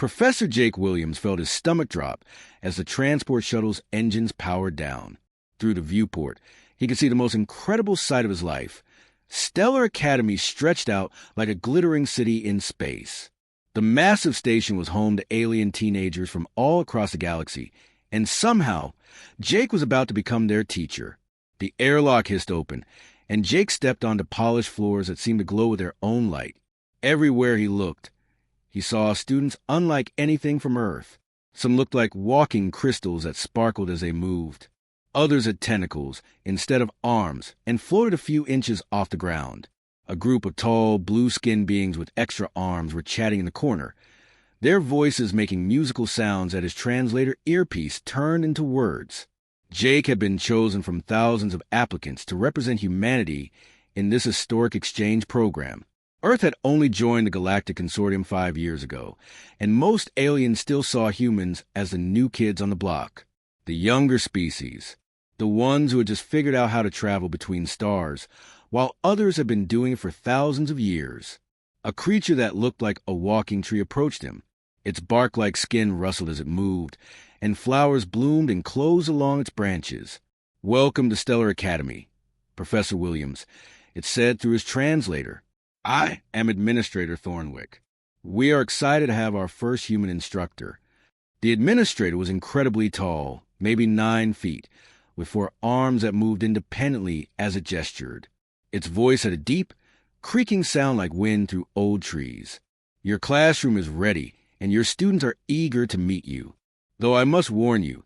Professor Jake Williams felt his stomach drop as the transport shuttle's engines powered down. Through the viewport, he could see the most incredible sight of his life. Stellar Academy stretched out like a glittering city in space. The massive station was home to alien teenagers from all across the galaxy, and somehow, Jake was about to become their teacher. The airlock hissed open, and Jake stepped onto polished floors that seemed to glow with their own light. Everywhere he looked, he saw students unlike anything from Earth. Some looked like walking crystals that sparkled as they moved. Others had tentacles instead of arms and floated a few inches off the ground. A group of tall, blue-skinned beings with extra arms were chatting in the corner, their voices making musical sounds that his translator earpiece turned into words. Jake had been chosen from thousands of applicants to represent humanity in this historic exchange program. Earth had only joined the Galactic Consortium 5 years ago, and most aliens still saw humans as the new kids on the block. The younger species, the ones who had just figured out how to travel between stars, while others had been doing it for thousands of years. A creature that looked like a walking tree approached him. Its bark-like skin rustled as it moved, and flowers bloomed and closed along its branches. "Welcome to Stellar Academy, Professor Williams," it said through his translator. "I am Administrator Thornwick. We are excited to have our first human instructor." The administrator was incredibly tall, maybe 9 feet, with 4 arms that moved independently as it gestured. Its voice had a deep, creaking sound like wind through old trees. "Your classroom is ready, and your students are eager to meet you. Though I must warn you,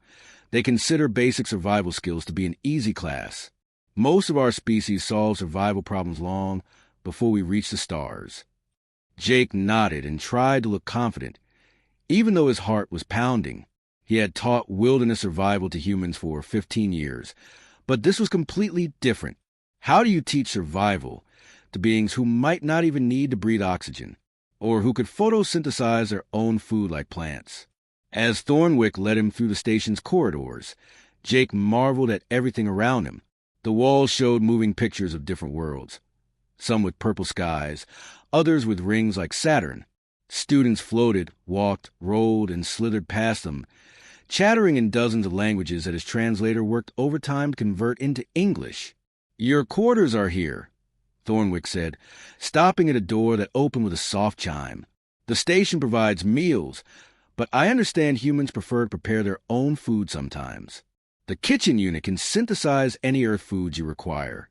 they consider basic survival skills to be an easy class. Most of our species solve survival problems long before we reach the stars." Jake nodded and tried to look confident, even though his heart was pounding. He had taught wilderness survival to humans for 15 years, but this was completely different. How do you teach survival to beings who might not even need to breathe oxygen, or who could photosynthesize their own food like plants? As Thornwick led him through the station's corridors, Jake marveled at everything around him. The walls showed moving pictures of different worlds, some with purple skies, others with rings like Saturn. Students floated, walked, rolled, and slithered past them, chattering in dozens of languages that his translator worked overtime to convert into English. "Your quarters are here," Thornwick said, stopping at a door that opened with a soft chime. "The station provides meals, but I understand humans prefer to prepare their own food sometimes. The kitchen unit can synthesize any Earth foods you require."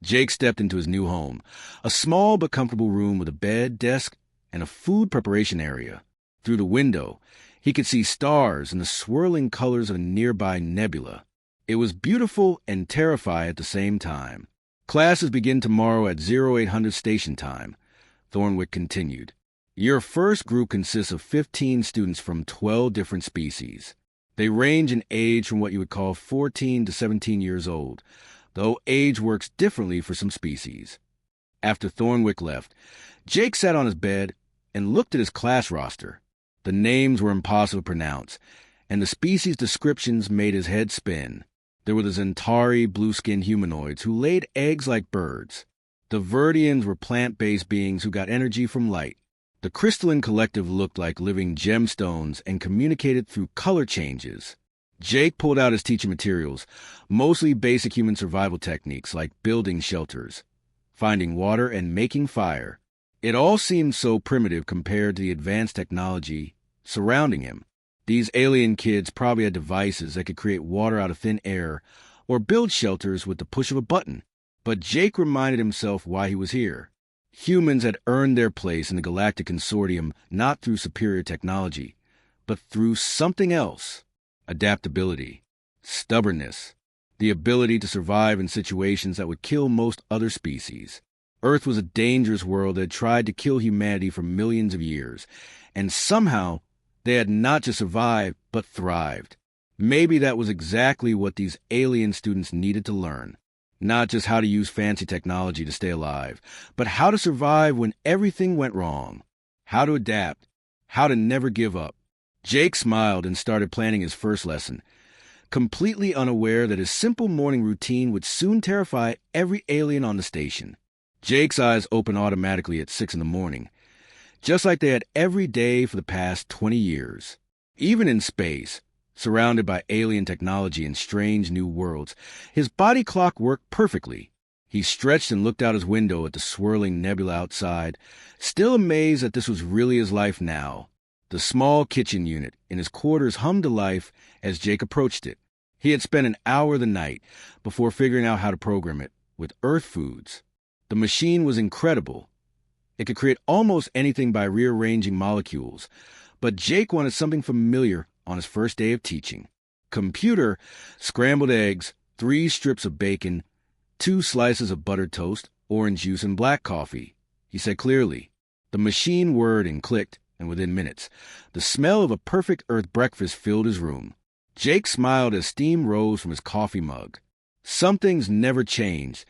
Jake stepped into his new home, a small but comfortable room with a bed, desk, and a food preparation area. Through the window, he could see stars and the swirling colors of a nearby nebula. It was beautiful and terrifying at the same time. "Classes begin tomorrow at 0800 station time," Thornwick continued. "Your first group consists of 15 students from 12 different species. They range in age from what you would call 14 to 17 years old, though age works differently for some species." After Thornwick left, Jake sat on his bed and looked at his class roster. The names were impossible to pronounce, and the species descriptions made his head spin. There were the Zentari blue-skinned humanoids who laid eggs like birds. The Verdians were plant-based beings who got energy from light. The crystalline collective looked like living gemstones and communicated through color changes. Jake pulled out his teaching materials, mostly basic human survival techniques like building shelters, finding water, and making fire. It all seemed so primitive compared to the advanced technology surrounding him. These alien kids probably had devices that could create water out of thin air or build shelters with the push of a button. But Jake reminded himself why he was here. Humans had earned their place in the Galactic Consortium not through superior technology, but through something else: adaptability, stubbornness, the ability to survive in situations that would kill most other species. Earth was a dangerous world that had tried to kill humanity for millions of years, and somehow they had not just survived, but thrived. Maybe that was exactly what these alien students needed to learn. Not just how to use fancy technology to stay alive, but how to survive when everything went wrong. How to adapt. How to never give up. Jake smiled and started planning his first lesson, completely unaware that his simple morning routine would soon terrify every alien on the station. Jake's eyes opened automatically at 6 in the morning. just like they had every day for the past 20 years. Even in space, surrounded by alien technology and strange new worlds, his body clock worked perfectly. He stretched and looked out his window at the swirling nebula outside, still amazed that this was really his life now. The small kitchen unit in his quarters hummed to life as Jake approached it. He had spent an hour the night before figuring out how to program it with Earth foods. The machine was incredible. It could create almost anything by rearranging molecules, but Jake wanted something familiar on his first day of teaching. Computer, scrambled eggs, 3 strips of bacon, 2 slices of buttered toast, orange juice, and black coffee, he said clearly. The machine whirred and clicked, and within minutes, the smell of a perfect Earth breakfast filled his room. Jake smiled as steam rose from his coffee mug. Some things never changed,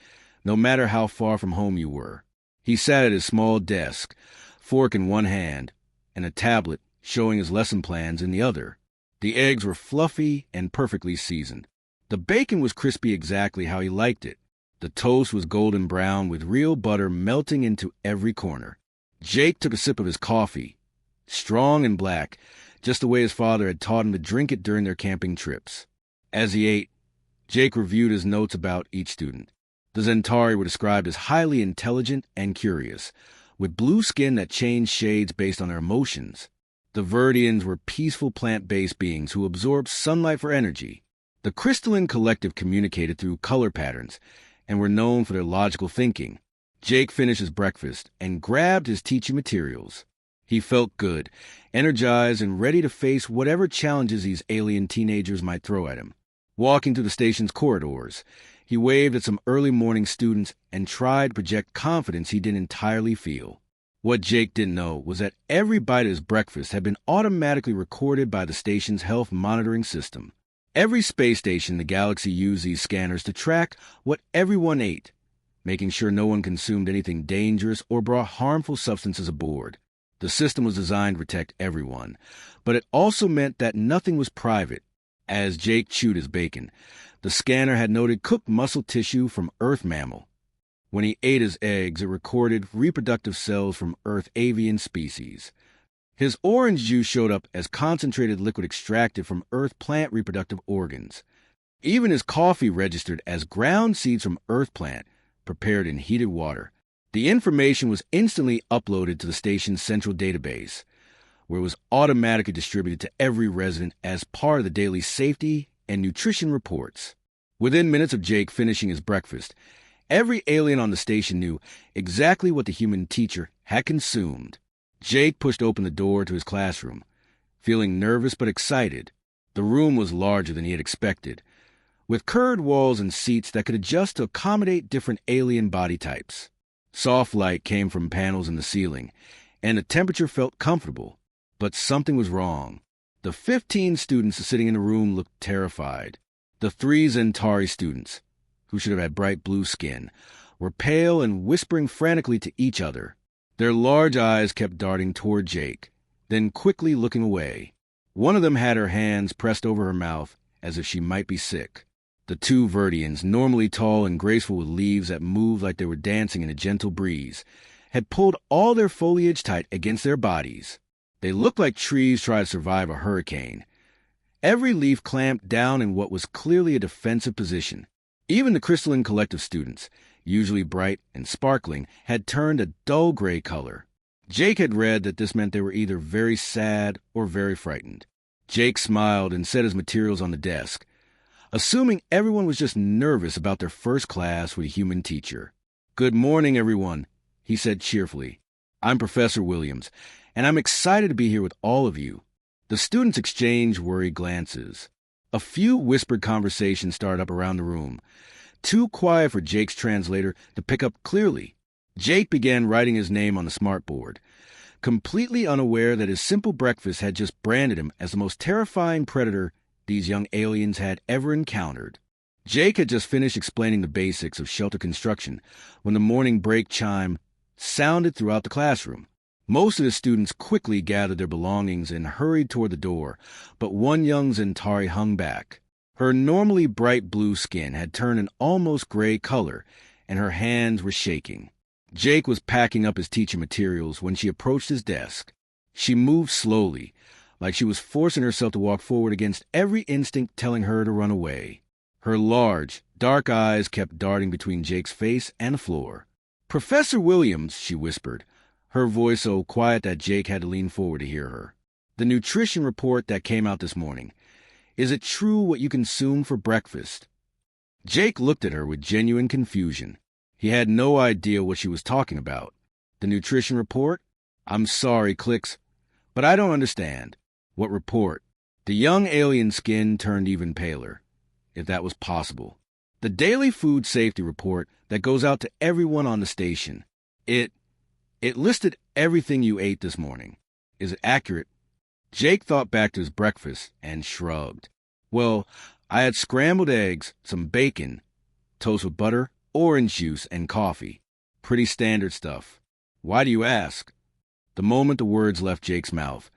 no matter how far from home you were. He sat at his small desk, fork in one hand, and a tablet showing his lesson plans in the other. The eggs were fluffy and perfectly seasoned. The bacon was crispy exactly how he liked it. The toast was golden brown with real butter melting into every corner. Jake took a sip of his coffee, strong and black, just the way his father had taught him to drink it during their camping trips. As he ate, Jake reviewed his notes about each student. The Centauri were described as highly intelligent and curious, with blue skin that changed shades based on their emotions. The Verdians were peaceful plant-based beings who absorbed sunlight for energy. The Crystalline Collective communicated through color patterns and were known for their logical thinking. Jake finished his breakfast and grabbed his teaching materials. He felt good, energized, and ready to face whatever challenges these alien teenagers might throw at him. Walking through the station's corridors, he waved at some early morning students and tried to project confidence he didn't entirely feel. What Jake didn't know was that every bite of his breakfast had been automatically recorded by the station's health monitoring system. Every space station in the galaxy used these scanners to track what everyone ate, making sure no one consumed anything dangerous or brought harmful substances aboard. The system was designed to protect everyone, but it also meant that nothing was private. As Jake chewed his bacon, the scanner had noted cooked muscle tissue from Earth mammal. When he ate his eggs, it recorded reproductive cells from Earth avian species. His orange juice showed up as concentrated liquid extracted from Earth plant reproductive organs. Even his coffee registered as ground seeds from Earth plant, prepared in heated water. The information was instantly uploaded to the station's central database, where it was automatically distributed to every resident as part of the daily safety and nutrition reports. Within minutes of Jake finishing his breakfast, every alien on the station knew exactly what the human teacher had consumed. Jake pushed open the door to his classroom, feeling nervous but excited. The room was larger than he had expected, with curved walls and seats that could adjust to accommodate different alien body types. Soft light came from panels in the ceiling, and the temperature felt comfortable. But something was wrong. The 15 students sitting in the room looked terrified. The 3 Centauri students, who should have had bright blue skin, were pale and whispering frantically to each other. Their large eyes kept darting toward Jake, then quickly looking away. One of them had her hands pressed over her mouth as if she might be sick. The 2 Verdians, normally tall and graceful with leaves that moved like they were dancing in a gentle breeze, had pulled all their foliage tight against their bodies. They looked like trees trying to survive a hurricane. Every leaf clamped down in what was clearly a defensive position. Even the Crystalline Collective students, usually bright and sparkling, had turned a dull gray color. Jake had read that this meant they were either very sad or very frightened. Jake smiled and set his materials on the desk, assuming everyone was just nervous about their first class with a human teacher. "Good morning, everyone," he said cheerfully. "I'm Professor Williams, and I'm excited to be here with all of you." The students exchanged worried glances. A few whispered conversations started up around the room, too quiet for Jake's translator to pick up clearly. Jake began writing his name on the smartboard, completely unaware that his simple breakfast had just branded him as the most terrifying predator these young aliens had ever encountered. Jake had just finished explaining the basics of shelter construction when the morning break chime sounded throughout the classroom. Most of the students quickly gathered their belongings and hurried toward the door, but one young Centauri hung back. Her normally bright blue skin had turned an almost gray color, and her hands were shaking. Jake was packing up his teaching materials when she approached his desk. She moved slowly, like she was forcing herself to walk forward against every instinct telling her to run away. Her large, dark eyes kept darting between Jake's face and the floor. "Professor Williams," she whispered, her voice so quiet that Jake had to lean forward to hear her. "The nutrition report that came out this morning. Is it true what you consumed for breakfast?" Jake looked at her with genuine confusion. He had no idea what she was talking about. "The nutrition report? I'm sorry, Clicks, but I don't understand." "What report?" The young alien's skin turned even paler, if that was possible. "The daily food safety report that goes out to everyone on the station. It listed everything you ate this morning. Is it accurate?" Jake thought back to his breakfast and shrugged. "Well, I had scrambled eggs, some bacon, toast with butter, orange juice, and coffee. Pretty standard stuff. Why do you ask?" The moment the words left Jake's mouth,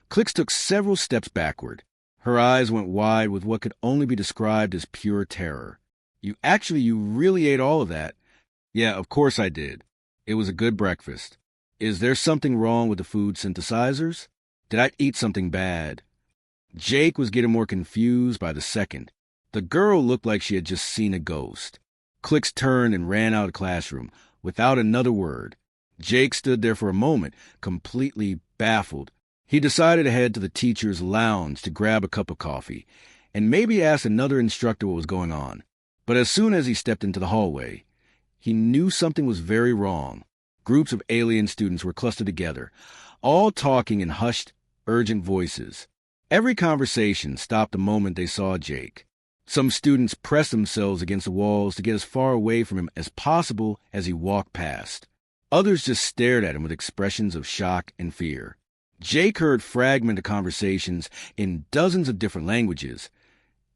Clicks took several steps backward. Her eyes went wide with what could only be described as pure terror. You really ate all of that?" "Yeah, of course I did. It was a good breakfast. Is there something wrong with the food synthesizers? Did I eat something bad?" Jake was getting more confused by the second. The girl looked like she had just seen a ghost. Clicks turned and ran out of the classroom without another word. Jake stood there for a moment, completely baffled. He decided to head to the teacher's lounge to grab a cup of coffee and maybe ask another instructor what was going on. But as soon as he stepped into the hallway, he knew something was very wrong. Groups of alien students were clustered together, all talking in hushed, urgent voices. Every conversation stopped the moment they saw Jake. Some students pressed themselves against the walls to get as far away from him as possible as he walked past. Others just stared at him with expressions of shock and fear. Jake heard fragmented conversations in dozens of different languages,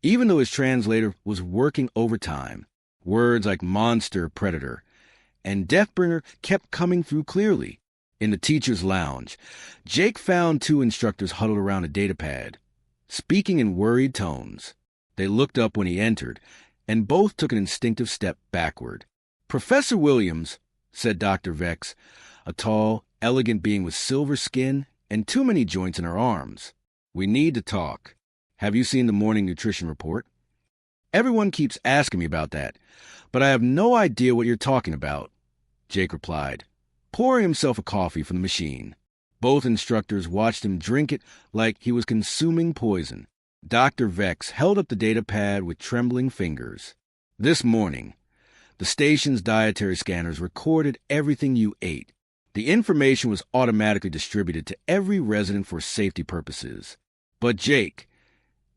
even though his translator was working overtime. Words like monster, predator, and Deathbringer kept coming through clearly. In the teacher's lounge, Jake found two instructors huddled around a datapad, speaking in worried tones. They looked up when he entered, and both took an instinctive step backward. "Professor Williams," said Dr. Vex, a tall, elegant being with silver skin and too many joints in her arms. "We need to talk. Have you seen the morning nutrition report?" "Everyone keeps asking me about that, but I have no idea what you're talking about," Jake replied, pouring himself a coffee from the machine. Both instructors watched him drink it like he was consuming poison. Dr. Vex held up the data pad with trembling fingers. "This morning, the station's dietary scanners recorded everything you ate. The information was automatically distributed to every resident for safety purposes. But Jake,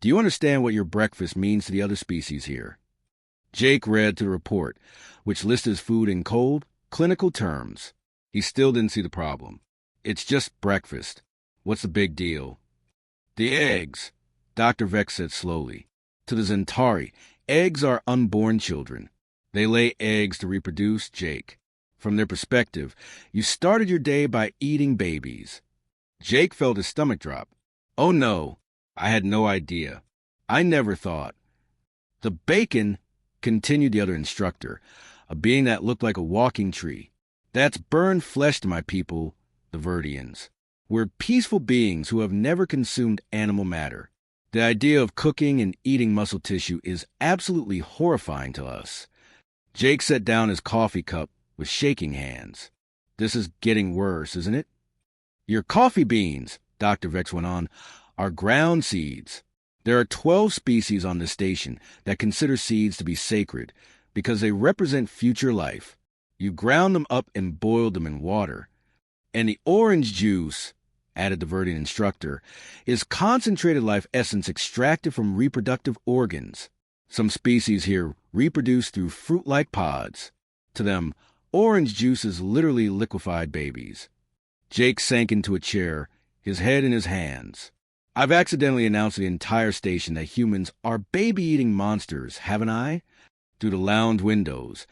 do you understand what your breakfast means to the other species here?" Jake read through the report, which listed his food in cold, clinical terms. He still didn't see the problem. "It's just breakfast. What's the big deal?" "The eggs," Dr. Vex said slowly. "To the Zentari, eggs are unborn children. They lay eggs to reproduce, Jake. From their perspective, you started your day by eating babies." Jake felt his stomach drop. "Oh no, I had no idea. I never thought." "The bacon," continued the other instructor, a being that looked like a walking tree. "That's burned flesh to my people, the Verdians. We're peaceful beings who have never consumed animal matter. The idea of cooking and eating muscle tissue is absolutely horrifying to us." Jake set down his coffee cup with shaking hands. "This is getting worse, isn't it?" "Your coffee beans," Dr. Vex went on, "are ground seeds. There are 12 species on this station that consider seeds to be sacred because they represent future life. You ground them up and boiled them in water. And the orange juice," added the Verdian instructor, "is concentrated life essence extracted from reproductive organs. Some species here reproduce through fruit-like pods. To them, orange juice is literally liquefied babies." Jake sank into a chair, his head in his hands. "I've accidentally announced to the entire station that humans are baby-eating monsters, haven't I?" Through the lounge windows,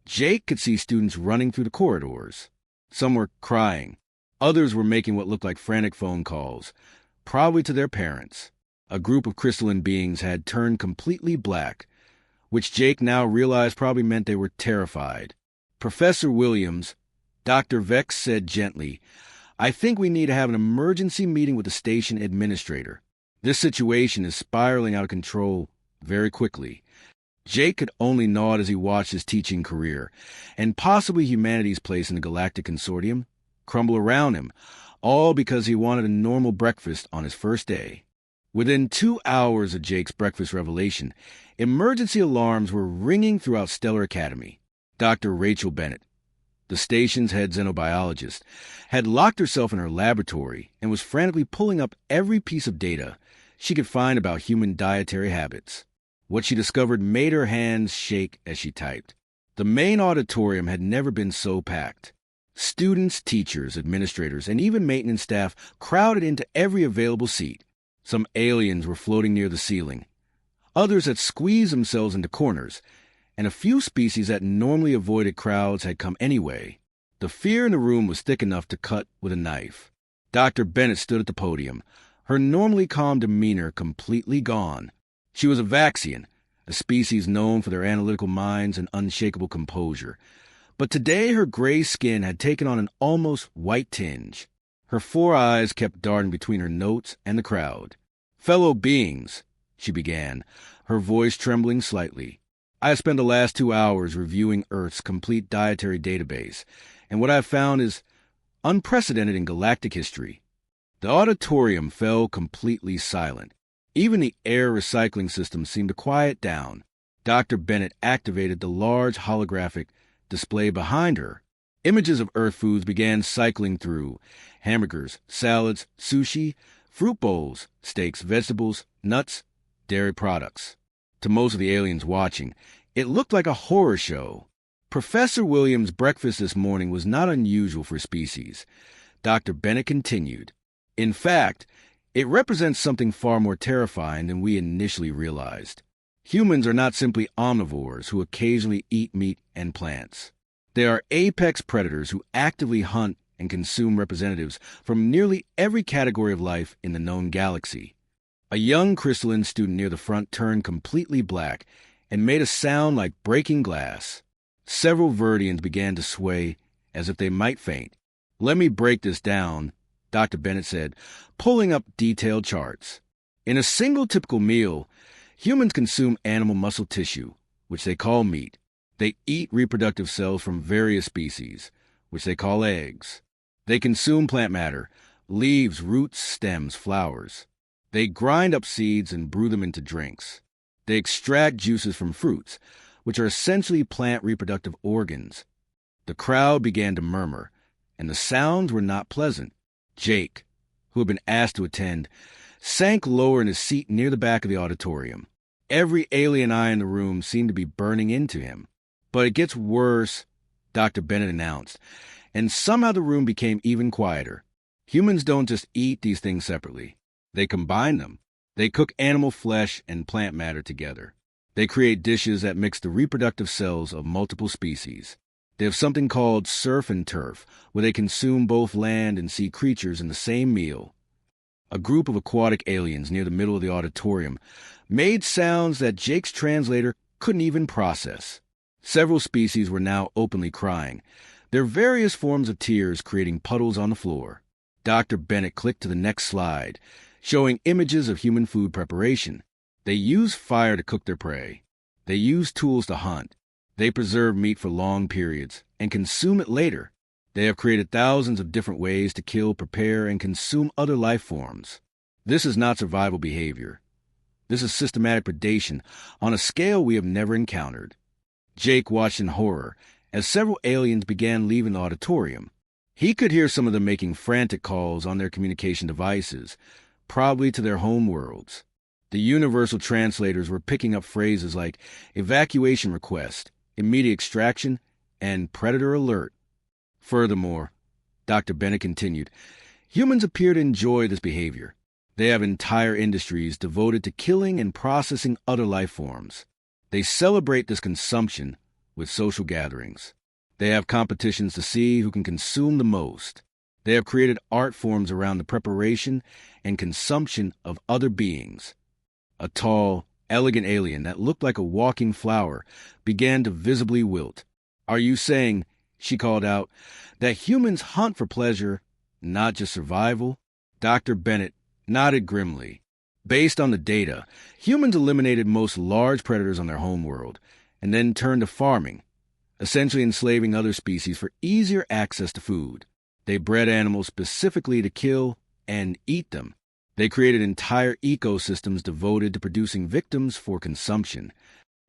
Jake could see students running through the corridors. Some were crying. Others were making what looked like frantic phone calls, probably to their parents. A group of crystalline beings had turned completely black, which Jake now realized probably meant they were terrified. "Professor Williams," Dr. Vex said gently, "I think we need to have an emergency meeting with the station administrator. This situation is spiraling out of control very quickly." Jake could only nod as he watched his teaching career, and possibly humanity's place in the Galactic Consortium, crumble around him, all because he wanted a normal breakfast on his first day. Within 2 hours of Jake's breakfast revelation, emergency alarms were ringing throughout Stellar Academy. Dr. Rachel Bennett, the station's head xenobiologist, had locked herself in her laboratory and was frantically pulling up every piece of data she could find about human dietary habits. What she discovered made her hands shake as she typed. The main auditorium had never been so packed. Students, teachers, administrators, and even maintenance staff crowded into every available seat. Some aliens were floating near the ceiling. Others had squeezed themselves into corners, and a few species that normally avoided crowds had come anyway. The fear in the room was thick enough to cut with a knife. Dr. Bennett stood at the podium, her normally calm demeanor completely gone. She was a Vaxian, a species known for their analytical minds and unshakable composure. But today her gray skin had taken on an almost white tinge. Her 4 eyes kept darting between her notes and the crowd. "Fellow beings," she began, her voice trembling slightly, "I have spent the last 2 hours reviewing Earth's complete dietary database, and what I have found is unprecedented in galactic history." The auditorium fell completely silent. Even the air recycling system seemed to quiet down. Dr. Bennett activated the large holographic display behind her. Images of Earth foods began cycling through: hamburgers, salads, sushi, fruit bowls, steaks, vegetables, nuts, dairy products. To most of the aliens watching, it looked like a horror show. Professor Williams' breakfast this morning was not unusual for species. Dr. Bennett continued, "In fact, it represents something far more terrifying than we initially realized. Humans are not simply omnivores who occasionally eat meat and plants. They are apex predators who actively hunt and consume representatives from nearly every category of life in the known galaxy." A young crystalline student near the front turned completely black and made a sound like breaking glass. Several Verdians began to sway as if they might faint. "Let me break this down," Dr. Bennett said, pulling up detailed charts. "In a single typical meal, humans consume animal muscle tissue, which they call meat. They eat reproductive cells from various species, which they call eggs. They consume plant matter, leaves, roots, stems, flowers. They grind up seeds and brew them into drinks. They extract juices from fruits, which are essentially plant reproductive organs." The crowd began to murmur, and the sounds were not pleasant. Jake, who had been asked to attend, sank lower in his seat near the back of the auditorium. Every alien eye in the room seemed to be burning into him. "But it gets worse," Dr. Bennett announced, and somehow the room became even quieter. "Humans don't just eat these things separately. They combine them. They cook animal flesh and plant matter together. They create dishes that mix the reproductive cells of multiple species. They have something called surf and turf, where they consume both land and sea creatures in the same meal." A group of aquatic aliens near the middle of the auditorium made sounds that Jake's translator couldn't even process. Several species were now openly crying, their various forms of tears creating puddles on the floor. Dr. Bennett clicked to the next slide, showing images of human food preparation. They use fire to cook their prey. They use tools to hunt. They preserve meat for long periods and consume it later. They have created thousands of different ways to kill, prepare, and consume other life forms. This is not survival behavior. This is systematic predation on a scale we have never encountered. Jake watched in horror as several aliens began leaving the auditorium. He could hear some of them making frantic calls on their communication devices, probably to their home worlds. The universal translators were picking up phrases like evacuation request, immediate extraction, and predator alert. Furthermore, Dr. Bennett continued, humans appear to enjoy this behavior. They have entire industries devoted to killing and processing other life forms. They celebrate this consumption with social gatherings. They have competitions to see who can consume the most. They have created art forms around the preparation and consumption of other beings. A tall, elegant alien that looked like a walking flower began to visibly wilt. "Are you saying She called out that humans hunt for pleasure, not just survival. Dr. Bennett nodded grimly. Based on the data, humans eliminated most large predators on their homeworld and then turned to farming, essentially enslaving other species for easier access to food. They bred animals specifically to kill and eat them. They created entire ecosystems devoted to producing victims for consumption.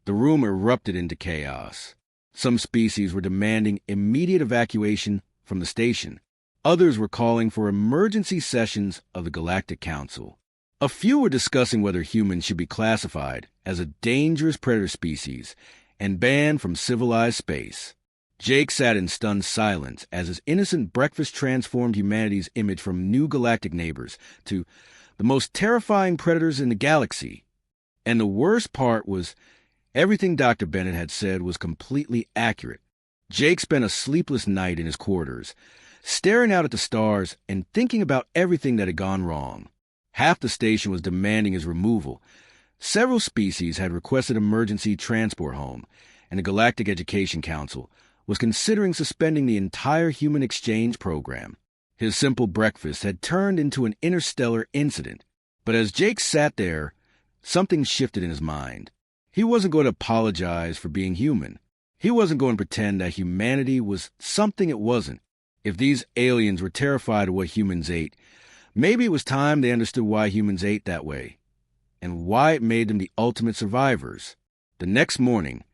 The room erupted into chaos. Some species were demanding immediate evacuation from the station. Others were calling for emergency sessions of the Galactic Council. A few were discussing whether humans should be classified as a dangerous predator species and banned from civilized space. Jake sat in stunned silence as his innocent breakfast transformed humanity's image from new galactic neighbors to the most terrifying predators in the galaxy. And the worst part was everything Dr. Bennett had said was completely accurate. Jake spent a sleepless night in his quarters, staring out at the stars and thinking about everything that had gone wrong. Half the station was demanding his removal. Several species had requested emergency transport home, and the Galactic Education Council was considering suspending the entire human exchange program. His simple breakfast had turned into an interstellar incident. But as Jake sat there, something shifted in his mind. He wasn't going to apologize for being human. He wasn't going to pretend that humanity was something it wasn't. If these aliens were terrified of what humans ate, maybe it was time they understood why humans ate that way, and why it made them the ultimate survivors. The next morning,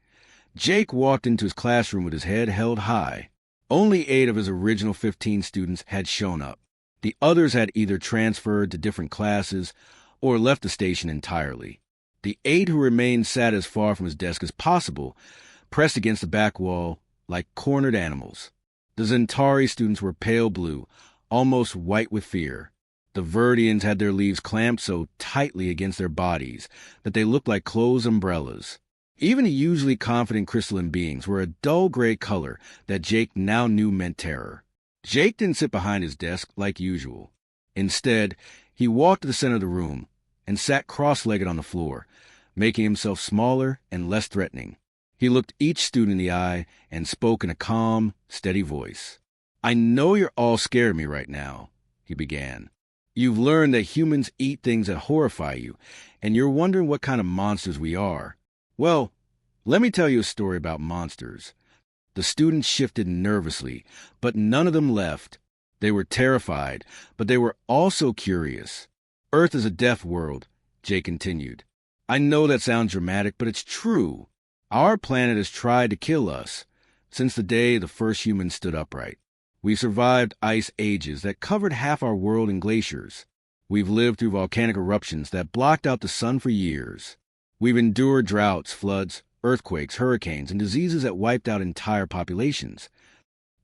Jake walked into his classroom with his head held high. Only 8 of his original 15 students had shown up. The others had either transferred to different classes or left the station entirely. The 8 who remained sat as far from his desk as possible, pressed against the back wall like cornered animals. The Zentari students were pale blue, almost white with fear. The Verdians had their leaves clamped so tightly against their bodies that they looked like closed umbrellas. Even the usually confident crystalline beings were a dull gray color that Jake now knew meant terror. Jake didn't sit behind his desk like usual. Instead, he walked to the center of the room and sat cross-legged on the floor, making himself smaller and less threatening. He looked each student in the eye and spoke in a calm, steady voice. "I know you're all scared of me right now," he began. "You've learned that humans eat things that horrify you, and you're wondering what kind of monsters we are. Well, let me tell you a story about monsters." The students shifted nervously, but none of them left. They were terrified, but they were also curious. "Earth is a death world," Jake continued. "I know that sounds dramatic, but it's true. Our planet has tried to kill us since the day the first humans stood upright. We've survived ice ages that covered half our world in glaciers. We've lived through volcanic eruptions that blocked out the sun for years. We've endured droughts, floods, earthquakes, hurricanes, and diseases that wiped out entire populations."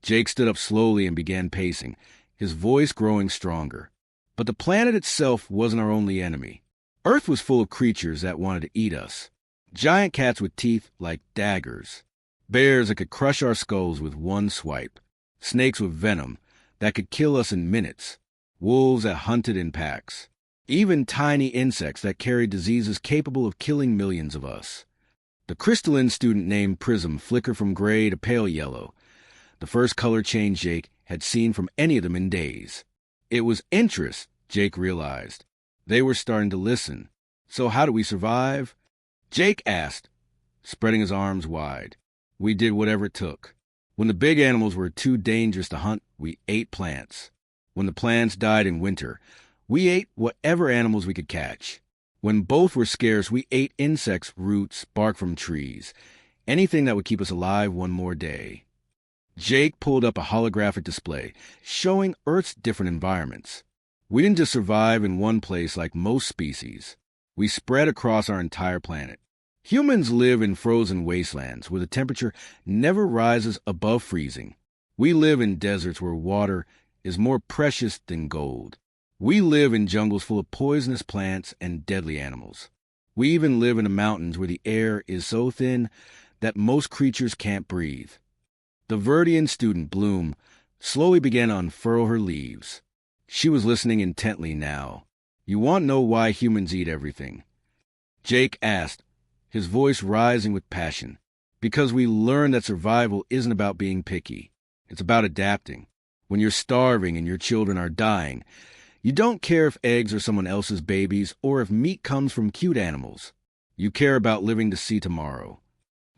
Jake stood up slowly and began pacing, his voice growing stronger. But the planet itself wasn't our only enemy. Earth was full of creatures that wanted to eat us. Giant cats with teeth like daggers. Bears that could crush our skulls with one swipe. Snakes with venom that could kill us in minutes. Wolves that hunted in packs. Even tiny insects that carried diseases capable of killing millions of us. The crystalline student named Prism flickered from gray to pale yellow, the first color change Jake had seen from any of them in days. It was interest, Jake realized. They were starting to listen. "So how do we survive?" Jake asked, spreading his arms wide. "We did whatever it took. When the big animals were too dangerous to hunt, we ate plants. When the plants died in winter, we ate whatever animals we could catch. When both were scarce, we ate insects, roots, bark from trees, anything that would keep us alive one more day." Jake pulled up a holographic display, showing Earth's different environments. "We didn't just survive in one place like most species. We spread across our entire planet. Humans live in frozen wastelands where the temperature never rises above freezing. We live in deserts where water is more precious than gold. We live in jungles full of poisonous plants and deadly animals. We even live in the mountains where the air is so thin that most creatures can't breathe." The Verdian student, Bloom, slowly began to unfurl her leaves. She was listening intently now. "You want to know why humans eat everything?" Jake asked, his voice rising with passion. "Because we learned that survival isn't about being picky. It's about adapting. When you're starving and your children are dying, you don't care if eggs are someone else's babies or if meat comes from cute animals. You care about living to see tomorrow.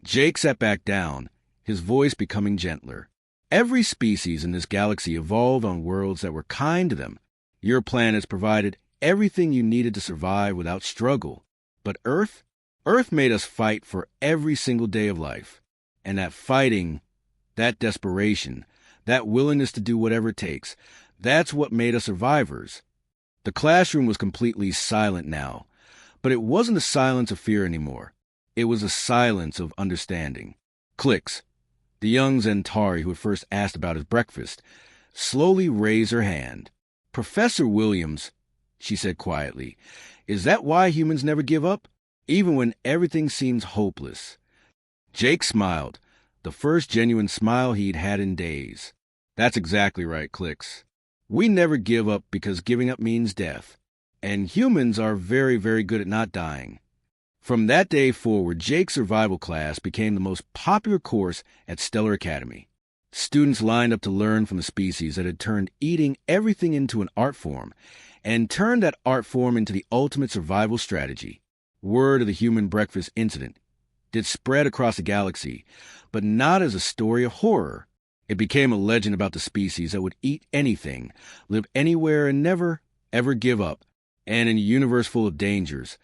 Jake sat back down, his voice becoming gentler. Every species in this galaxy evolved on worlds that were kind to them. Your planets provided everything you needed to survive without struggle. But Earth made us fight for every single day of life. And that fighting, that desperation, that willingness to do whatever it takes, that's what made us survivors. The classroom was completely silent now, but it wasn't a silence of fear anymore. It was a silence of understanding. Clicks, the young Zentari who had first asked about his breakfast, slowly raised her hand. "Professor Williams," she said quietly, "is that why humans never give up? Even when everything seems hopeless?" Jake smiled, the first genuine smile he'd had in days. "That's exactly right, Clicks. We never give up because giving up means death. And humans are very, very good at not dying." From that day forward, Jake's survival class became the most popular course at Stellar Academy. Students lined up to learn from the species that had turned eating everything into an art form, and turned that art form into the ultimate survival strategy. Word of the human breakfast incident did spread across the galaxy, but not as a story of horror. It became a legend about the species that would eat anything, live anywhere, and never, ever give up. And in a universe full of dangers,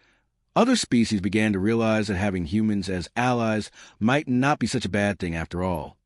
other species began to realize that having humans as allies might not be such a bad thing after all.